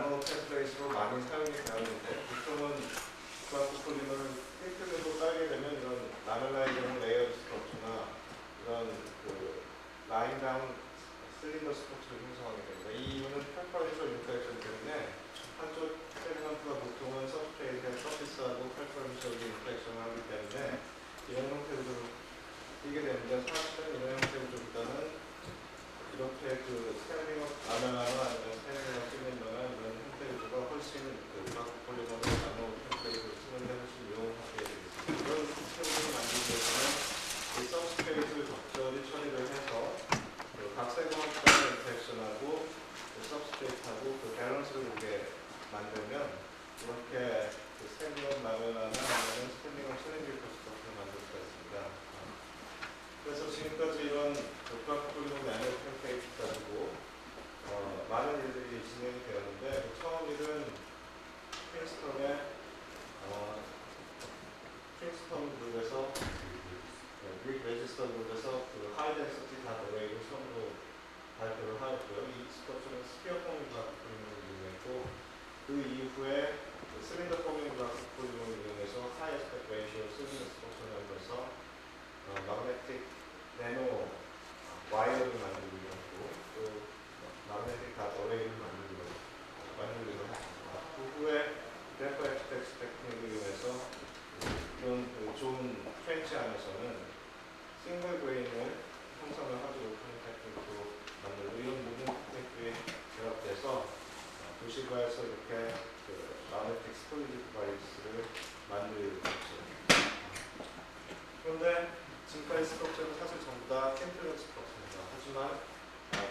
나노 템플레이트로 많이 사용이 되었는데 보통은 그라프 폴리머를 탱크로 깔게 되면 이런 라멜라이징 레이어드 스트럭처나 이런 그 라인 다운 실린더 스트럭처를 형성하게 됩니다. 이 이유는 퍼퍼런셜 인터랙션 때문에 한쪽 셀리먼트가 보통은 서브스트레이트의 서피스하고 퍼퍼런셜 인터랙션을 하기 때문에 이런 형태로 띄게 되는데 사실은 이런 형태보다는 이렇게 그 스탠딩업 라면화나 아니면 스탠딩업 실린더나 이런 형태가 훨씬 그 그라프 폴리머를 나노 템플레이트를 쓰는데 훨씬 유용하게 되겠습니다. 이런 형태를 만들기 위해서는 이 서브스트레이트를 적절히 처리를 해서 그 각 세그먼트의 인터랙션하고 그 서브스트레이트하고 그 밸런스를 보게 만들면 이렇게 그 스탠딩업 라면화나 아니면 스탠딩업 실린더 스트럭처를 만들 수가 있습니다. 그래서 지금까지 이런 그라프 폴리머 나노 템플레이트 가지고 많은 일들이 진행이 되었는데 처음 일은 프린스턴 그룹에서 그릭 레지스터 그룹에서 그 하이 덴시티 다타 웨이를 처음으로 발표를 하였고요. 이 스트럭처는 스피어 포밍 그라프 폴리머를 이용했고 그 이후에 그 실린더 포밍 그라프 폴리머를 이용해서 하이 에스펙트 레이시오 실린더 스트럭처를 연구해서 magnetic 나노 와이어를 만들기로 했고 또 magnetic dot array를 만들기로 했습니다. 그 후에 그래프 FX 테크닉을 이용해서 그런 그 좋은 트렌치 안에서는 싱글 그레인을 형성을 하도록 하는 테크닉으로 만들고 이런 모든 테크닉이 결합돼서 도시가에서 이렇게 그 magnetic storage device를 만들게 됐죠. 그런데 지금까지 스트럭처는 사실 전부 다 템플릿 스트럭처입니다. 하지만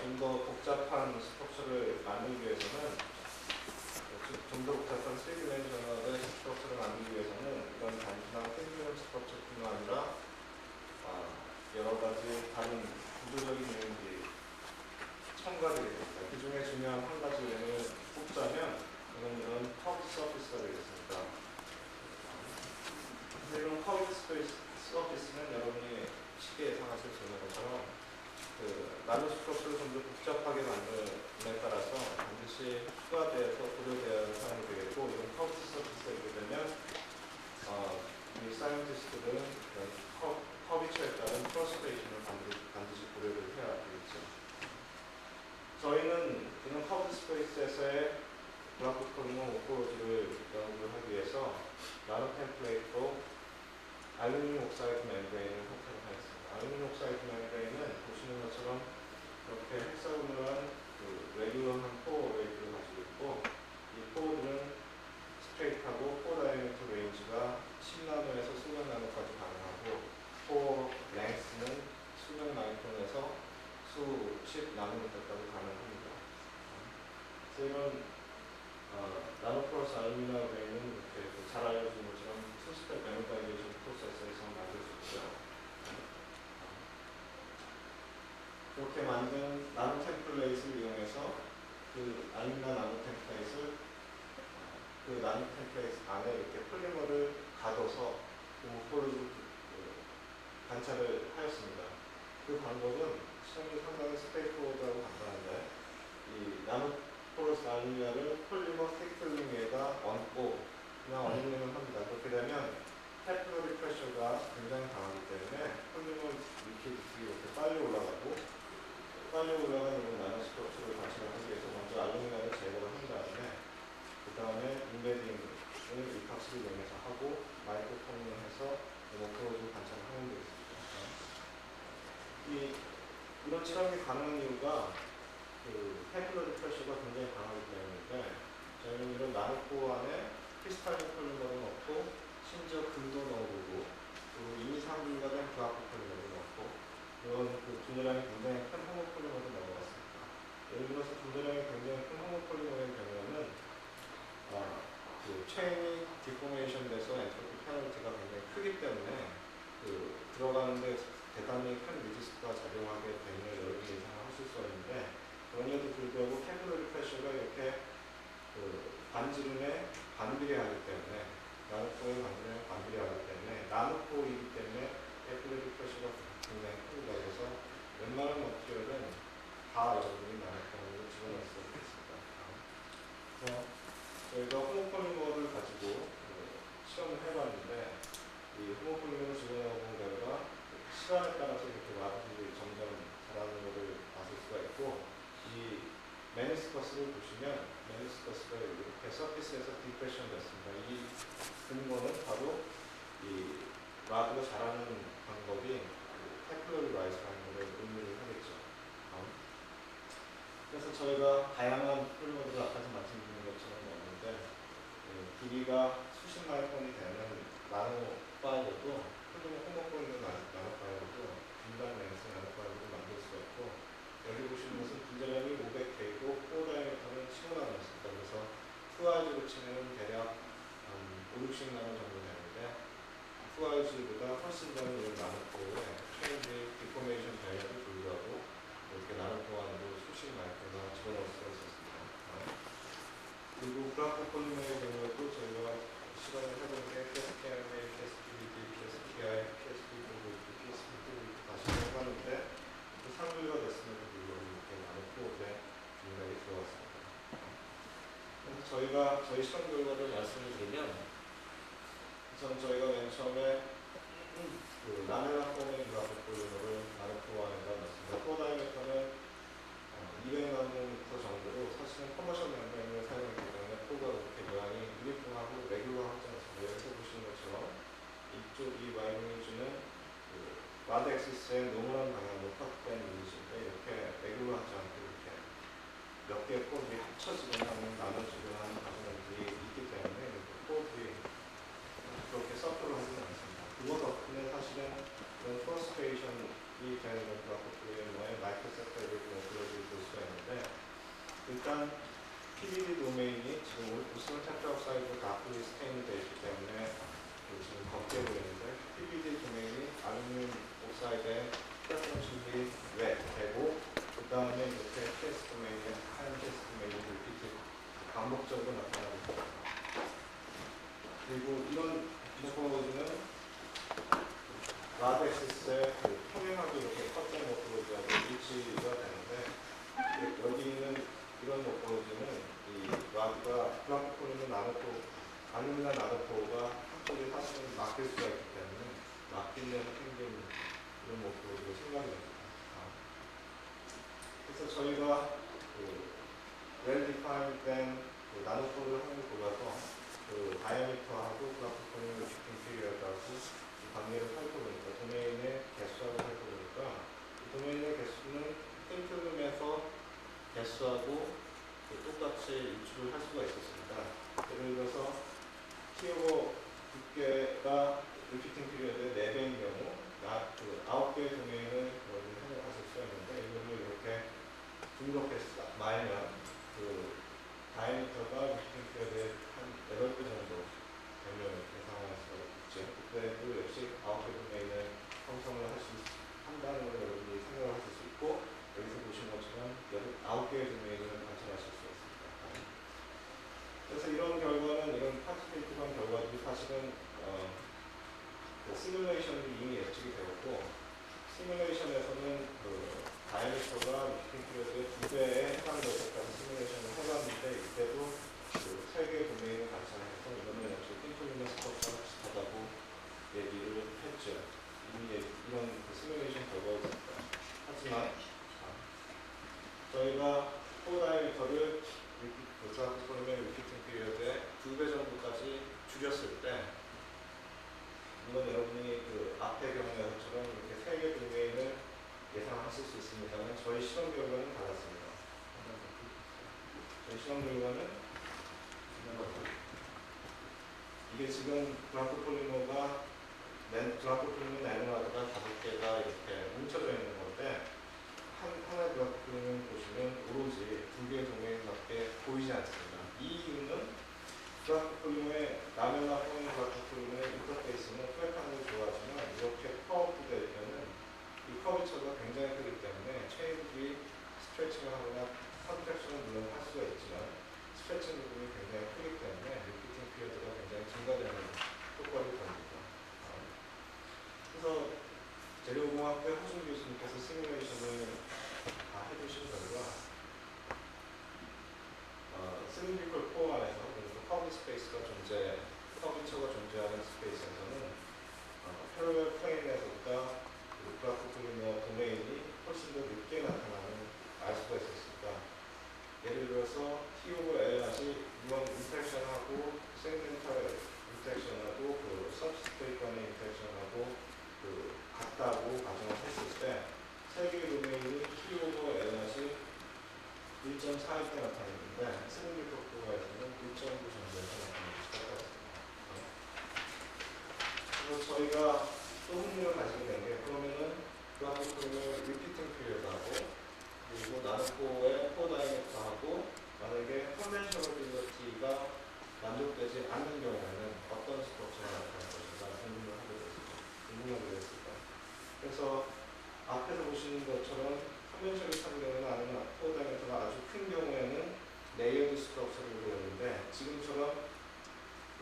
좀 더 복잡한 스트럭처를 만들기 위해서는 좀 더 복잡한 3디멘셔널의 스트럭처를 만들기 위해서는 이런 단순한 템플릿 스트럭처뿐만 아니라 여러 가지 다른 구조적인 요인들이 첨가되게 됩니다. 그 중에 중요한 한 가지 요인을 뽑자면 이런 커브 서피스가 되겠습니다. 이런 커브 서피스는 여러분이 쉽게 예상하실 수 있는 것처럼 그 나노 스트럭처를 좀 더 복잡하게 만듦에 따라서 반드시 추가되어서 고려되어야 하는 사항이 되겠고 이런 커브 서피스가 있게 되면 이 사이언티스트들은 커비처에 따른 프러스트레이션을 반드시 고려를 해야 되겠죠. 저희는 이런 커브 스페이스에서의 그라프 폴리머 모포로지를 연구를 하기 위해서 나노 템플레이트로 알루미늄 옥사이드 멤브레인을 선택을 하였습니다. 알루미늄 옥사이드 멤브레인은 보시는 것처럼 이렇게 헥사고널한 그 레귤러한 포어 웨이트를 가지고 있고 이 포어들은 스트레이트하고 포어 다이아미터 레인지가 10나노에서 수백 나노까지 가능하고 포어 랭스는 수백 마이크론에서 수십 나노미터까지 가능합니다. 그래서 이런 나노포러스 알루미늄 웨이는 이렇게 잘 알려진 것처럼 투스텝 메모다이제이션 프로세스에서 만들 수 있죠. 그렇게 만든 나노 템플레이트를 이용해서 그 알루미늄 나노 템플레이트를 그 나노 템플레이트 안에 이렇게 폴리머를 가둬서 그 모포를 관찰을 하였습니다. 그 방법은 시험이 상당히 스트레이트포워드하고 간단한데 이 나노포러스 알루미늄을 폴리머 스틱필름 위에다 얹고 그냥 얹는 합니다. 그렇게 되면 테플러리 프레셔가 굉장히 강하기 때문에 폴리머 리퀴드들이 이렇게 빨리 올라가고 빨리 올라가는 이런 나노 스트럭처를 관찰을 하기 위해서 먼저 알루미늄을 제거를 한 다음에 인베딩을 입학식을 이용해서 하고 마이크로 톤을 해서 모포로즈를 관찰을 하는 게 있습니다. 이런 실험이 가능한 이유가 그 템플러리 프레셔가 굉장히 강하기 때문인데 저희는 이런 나노포 안에 크리스탈린 폴리머를 넣고 심지어 금도 넣어보고 그리고 이미 상비가 된 그라프 폴리머를 넣고 이런 그 분열량이 굉장히 큰 호모 폴리머를 넣어봤습니다. 예를 들어서 분열량이 굉장히 큰 호모 폴리머의 경우에는 그 체인이 디포메이션 돼서 엔트로피 페널티가 굉장히 크기 때문에 그 들어가는데 대단히 큰 리지스트가 작용하게 되는 여러분이 예상하실 수 있는데 그럼에도 불구하고 캐플러리 프레셔가 이렇게 그 반지름에 반비례하기 때문에 나노포의 반지름에 반비례하기 때문에 나노포이기 때문에 캐플러리 프레셔가 굉장히 큽니다. 그래서 웬만한 머티리얼은 다 여러분이 나노포로 집어넣을 수 있습니다. 그래서 저희가 호모폴리머를 가지고 시험을 해봤는데 이 호모폴리머를 집어넣어본 결과 시간에 따라서 이렇게 마블이 점점 자라는 것을 봤을 수가 있고 이 메니스커스를 보시면 메니스커스가 이렇게 서피스에서 디프레션 됐습니다. 이 근거는 바로 이 라드가 자라는 방법이 테플러리 라이스라는 것을 의미를 하겠죠. 그래서 저희가 다양한 폴리머들을 아까 말씀드린 것처럼 넣었는데 길이가 수십 마이크론이 되는 나노 파이버도 호모폴리머 나노 파이버도 분당 렌스 나노 파이버도 만들 수가 있고 여기 보시는 것은 분자량이 500K고 코어 다이아미터는 15나노였습니다. 그래서 2I즈로 치면 대략 5, 60나노 정도 되는데 2I즈보다 훨씬 더 이런 나노코어에 체인지 디포메이션 변이에도 불구하고 이렇게 나노코어 안으로 수십 마이크론을 집어넣을 수가 있었습니다. 그리고 플라코 폴리머의 경우에도 저희가 시간을 해본 게 PSPMA, PSPBD, PSPI, PSP4V, PSP2V 다시 해봤는데 그 상류가 됐음에도 불구하고 이렇게 나노코어에 중간에 들어왔습니다. 그래서 저희가 저희 실험 결과를 말씀을 드리면 우선 저희가 맨 처음에 그 라멜라 폼의 플라코 폴리머를 나노코어 안에다 넣었습니다. 코어 다이아미터는 200나노미터 정도로 사실은 커머셜 멤브레인을 사용했기 때문에 코가 그렇게 모양이 유니폼하고 레귤러 하지 않습니다. 여기서 보시는 것처럼 이쪽 이 와이링이즈는 그 라드 엑시스의 노멀한 방향으로 컷된 유닛인데 이렇게 레귤러 하지 않고 이렇게 몇 개의 코드들이 합쳐지거나 아니면 나눠지거나 하는 과정들이 있기 때문에 이렇게 코드들이 그렇게 서클을 하지는 않습니다. 그거 덕분에 사실은 그런 프러스트레이션이 되는 플라코폴리머의 마이크로섹터를 보여드릴 수가 있는데 일단 PVD 도메인이 지금 우스는 테트라옥사이드로 다크리 스테인이 되어 있기 때문에 지금 걷게 보이는데 PVD 도메인이 알루미늄 옥사이드에 플라스틱이 되고 그 다음에 이렇게 PS 도메인에 하얀 PS 도메인이 리피트 반복적으로 나타나고 있습니다. 그리고 이런 모포로지는 라드 엑시스의 평행하게 이렇게 컷된 모포로지하고 일치가 되는데 여기 있는 이런 모포로지는 이 라드가 플라코폴리머 나노코 알루미늄 나노코가 한쪽에 사실은 막힐 수가 있기 때문에 막히면 생긴 이런 모포로지로 생각이 됩니다. 그래서 저희가 웰 디파인된 나노코를 한번 골라서 그 다이아미터하고 플라코폴리머 리피팅 피리어드하고 관계를 살펴보니까 도메인의 개수하고 살펴보니까 이 도메인의 개수는 틴필름에서 개수하고 똑같이 유출을 할 수가 있었습니다. 예를 들어서 티오버 두께가 리피팅 피리어드의 4배인 경우 9개의 도메인을 생각하실 수가 있는데 이거를 이렇게 둥그렇게 말면 그 다이아미터가 리피팅 피리어드의 한 8배 정도 되면 계산할 수가 있죠. 그때도 역시 9개 도메인을 형성을 한다는 걸 여러분이 생각을 하실 수 있고 여기서 보신 것처럼 9개의 도메인을 관찰하실 수 있습니다. 그래서 이런 결과는 이런 ኳ티테이티브한 결과들이 사실은 그 시뮬레이션이 이미 예측이 되었고 시뮬레이션에서는 그 다이아미터가 리피팅 피리어드의 2배에 해당될 때까지 시뮬레이션을 해봤는데 이때도 그 3개의 도메인을 관찰해서 이거는 역시 틴플리머 스쿼트와 비슷하다고 얘기를 했죠. 이미 이런 그 시뮬레이션 결과가 있습니다. 하지만 저희가 코어 다이아미터를 플라코폴리머 리피팅 피리어드의 2배 정도까지 줄였을 때 물론 여러분이 그 앞의 경우에처럼 이렇게 3개 도메인을 예상하실 수 있습니다만 저희 실험 결과는 달랐습니다. 저희 실험 결과는 이게 지금 플라코폴리머가 플라코폴리머 나노라드가 5개가 이렇게 뭉쳐져 있는 건데 하나의 플라코폴리머 보시면 오로지 2개의 도메인밖에 보이지 않습니다. 이 이유는 플라코폴리머의 라멜라 폼의 플라코폴리머의 인터페이스는 프레판이 좋아하지만 이렇게 커브될 때는 이 커브처가 굉장히 크기 때문에 체인들이 스트레칭을 하거나 컨트랙션을 물론 할 수가 있지만 스트레칭 부분이 굉장히 크기 때문에 리피팅 피리어드가 굉장히 증가되는 효과를 보입니다. 그래서 재료공학부의 호준 교수님께서 시뮬레이션을 다 해주신 결과 실린디컬 코어 안에서 시그니처가 존재하는 스페이스에서는 패러렐 플레인에서보다 그라프 폴리머 도메인이 훨씬 더 늦게 나타나는 알 수가 있었으니까, 예를 들어서 T 오브 L이 이런 인터랙션하고 세그멘탈 인터랙션하고 그 서브스트레이트 간의 인터랙션하고 그 같다고 가정을 했을 때 세 개의 도메인이 T 오브 L이 1.4일 때 나타났는데 세그멘탈 프로에서는 1.9 정도에서 나타나기 시작했습니다. 그래서 저희가 또 흥미를 가지게 된 게, 그러면은 그라프 폴리머 리피팅 피리어드하고 그리고 나르코의 코다이렉트하고 만약에 컨벤셔널빌리티가 만족되지 않는 경우에는 어떤 스트럭처가 나타날 것인가 궁금하게 됐습니다. 그래서 앞에서 보시는 것처럼 컨벤셔널한 경우는 아니면 코다이렉트가 아주 큰 경우에는 레이어드 스트럭처를 그렸는데, 지금처럼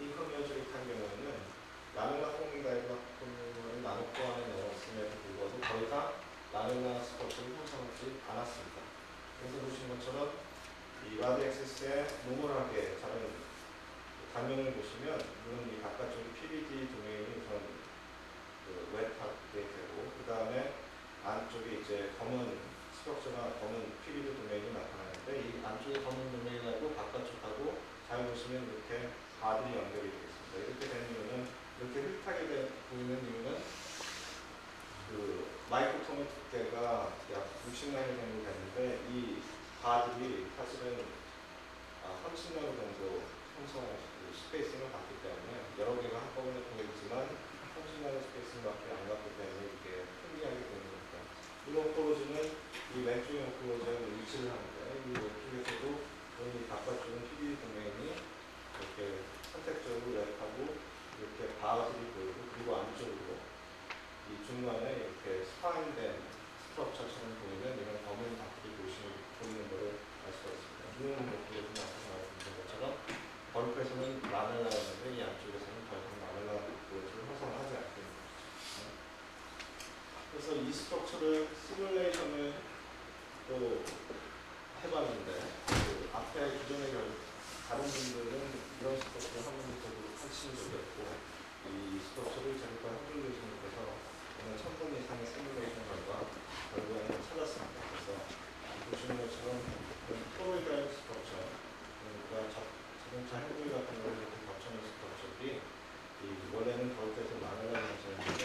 인컨벤셔널한 경우에는 라멜라 폼이 다이렉트는 나노코 안에 넣었음에도 불구하고 거의 다 라멜라 스트럭처를 형성하지 않았습니다. 그래서 보시는 것처럼 이 라드 액세스에 노멀하게 자른 단면을 보시면, 물론 이 바깥쪽이 PBD 도메인이 우선 그 웹탑 데이터고, 그 다음에 안쪽에 이제 검은 스트럭처나 검은 PBD 도메인이 나타나는데, 이 안쪽에 검은 도메인하고 바깥쪽하고 잘 보시면 이렇게 바들이 연결이 되어 있습니다. 이렇게 된 이유는, 이렇게 흐릿하게 보이는 이유는 그 마이크로톤의 두께가 약 60나노 정도 되는데, 이 바들이 사실은 30나노 정도 형성할 스페이싱을 갖기 때문에 여러 개가 한꺼번에 보이지만 30나노 스페이싱밖에 안 갖기 때문에 이게 풍기하게 되는 겁니다. 이 오클로즈는 이 왼쪽의 오클로즈하고 일치를 하는데, 이 왼쪽에서도 이 바깥쪽은 PBD 도메인이 이렇게 선택적으로 랩하고 이렇게 바들이 보이고, 그리고 안쪽으로 이 중간에 이렇게 스파인된 스트럭처처럼 보이는 이런 검은 바들이 보이는 것을 알 수가 있습니다. 이런 것들을 좀 앞서 말씀드린 것처럼 벌프에서는 라멜라였는데 이 안쪽에서는 더 이상 라멜라 보여주를 형성하지 않게 되는 것이죠. 그래서 이 스트럭처를 시뮬레이션을 또 해봤는데, 그 앞에 기존의 다른 분들은 이런 스트럭처를 한 번도 하신 적이 없고, 이 스트럭처를 제가 한분들께서 오늘 1000번 이상의 시뮬레이션 결과에는 찾았습니다. 그래서 보시는 것처럼 토로이드 스트럭처, 그러니까 자동차 핸들 같은 걸 이렇게 겹쳐놓은 스트럭처들이 원래는 거기에서 나눠가는 것이었는데,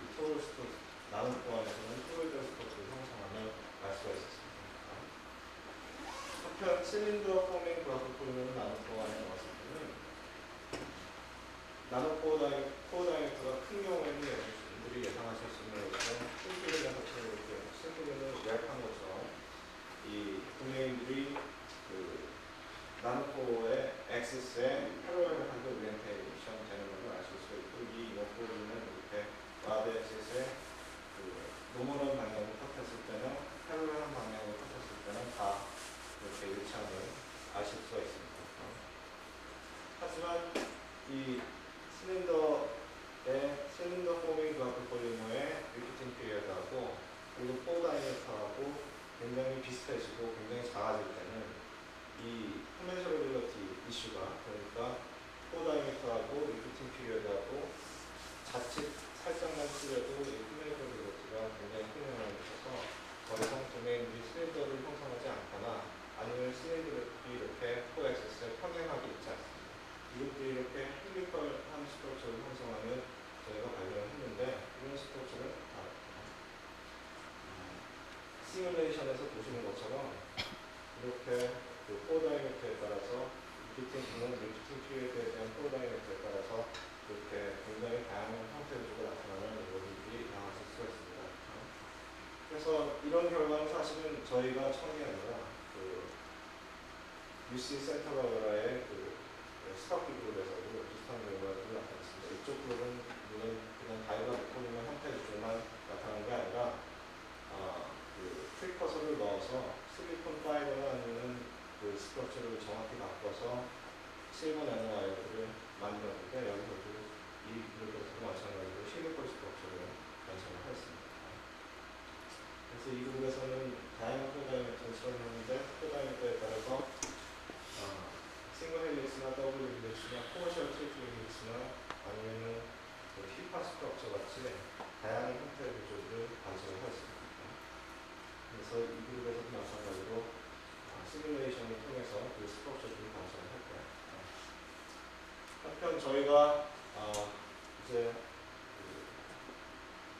이 토로이드 나누고 안에서는 토로이드 스트럭처를 형성하며 알 수가 있었습니다. 한편 실린더 포밍 그라프 폴리머를 나누고 안에 넣었을 때는 나노코어 다이렉터가 큰 경우에는 여러분들이 예상하실 수 있는 것처럼 실기를 요약한 것처럼 이 도메인들이 그 나노코어의 액시스에 패러렐하게 오리엔테이션 되는 것을 아실 수 있고, 이 워크로는 이렇게 라드 액시스에 그 노멀한 방향을 탓했을 때는 패러렐한 방향을 탓했을 때는 다 이렇게 일치함을 아실 수가 있습니다. 하지만 이 실린더 포밍 그라프 폴리머의 리피팅 피리어드하고 그리고 포다이렉터하고 굉장히 비슷해지고 굉장히 작아질 때는 이 컨벤셔널빌리티 이슈가, 그러니까 포다이렉터하고 리피팅 피리어드하고 자칫 살짝만 틀려도 이 컨벤셔널빌리티가 굉장히 큰 영향을 미쳐서 더 이상 도메인들이 실린더를 형성하지 않거나 아니면 실린더들이 이렇게 코엑세스에 평행하게 있지 않습니다. 이것들이 이렇게 헬리컬한 스트럭처를 형성하는 저희가 발견을 했는데, 이런 스트럭처는 시뮬레이션에서 보시는 것처럼 이렇게 그 코어다이렉터에 따라서 리피팅 피리어드에 대한 코어다이렉터에 따라서 이렇게 굉장히 다양한 형태를 주고 나타나는 이것들이 나왔을 수가 있습니다. 그래서 이런 결과는 사실은 저희가 처음이 아니라 그 UC 센터바라의 그 스타피 그룹에서도 비슷한 결과를 나타냈습니다. 이쪽 그룹은 물론 그냥 다이가 폴리머 형태로만 나타난 게 아니라 그 프리커서를 넣어서 실리콘 파이버나 아니면 그 스트럭처를 정확히 바꿔서 실버 나노 와이어를 만들었는데, 여기서도 이 그룹에서도 마찬가지로 실리콘 스트럭처를 완성을 했습니다. 그래서 이 그룹에서는 다양한 코다이렉터를 실험했는데, 코다이렉터에 따라서 싱글 헬릭스나 더블 헬릭스나 코어셜 트리플 헬릭스나 같이 다양한 형태의 구조들을 관찰을 할 수 있습니다. 그래서 이 그룹에서도 마찬가지로 시뮬레이션을 통해서 그 스트럭처들을 관찰을 할 거예요. 한편 저희가 이제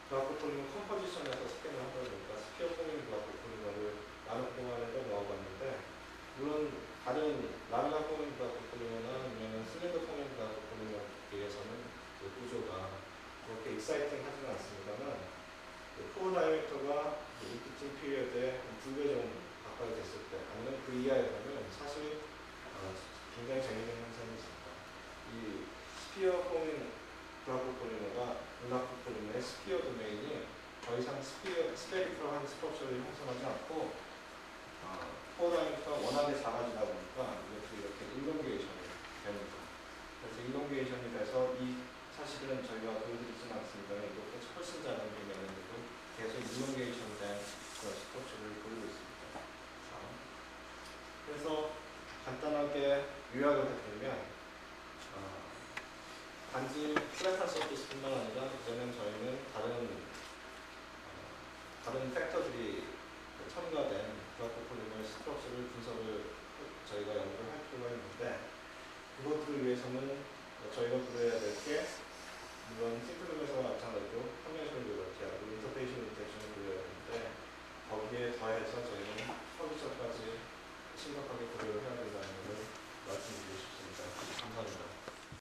그라프 폴리머 컴포지션에서 스캔을 하다 보니까 스피어 포밍 그라프 폴리머를 나는 동안에도 모아봤는데, 물론 다른 라미나 포밍 그라프 폴리머나 아니면 슬렌더 포밍 그라프 폴리머에 비해서는 그 구조가 그렇게 익사이팅하지는 않습니다만, 그 코어 다이어미터가 리피팅 피리어드에 2배 정도 가까이 됐을 때 아니면 그 이하에 가면 사실 굉장히 재미있는 현상이 있습니다. 이 스피어 포밍 그라프 폴리머가 그라프 폴리머의 스피어 도메인이 더 이상 스페리컬한 스트럭처를 형성하지 않고 코어 다이어미터가 워낙에 작아지다 보니까 이렇게 일롱게이션이 됩니다. 그래서 일롱게이션이 돼서 이 사실은 저희가 보여드리지는 않습니다. 이거 훨씬 작은 개념인데도 계속 일롱게이션 된 그런 스트럭처를 보이고 있습니다. 그래서 간단하게 요약을 해드리면 단지 플랫한 서피스뿐만 아니라 이제는 저희는 다른 팩터들이 첨가된 그라프 폴리머의 스트럭처를 분석을 저희가 연구를 할 필요가 있는데, 그것들을 위해서는 저희가 구해야 될 게 물론 심플룸에서와 마찬가지로 컨벤셔널 리버티하고 인터페이션 인텍션을 구해야 되는데, 거기에 더해서 저희는 커비처까지 심각하게 고려를 해야 된다는 것을 말씀드리고 싶습니다. 감사합니다.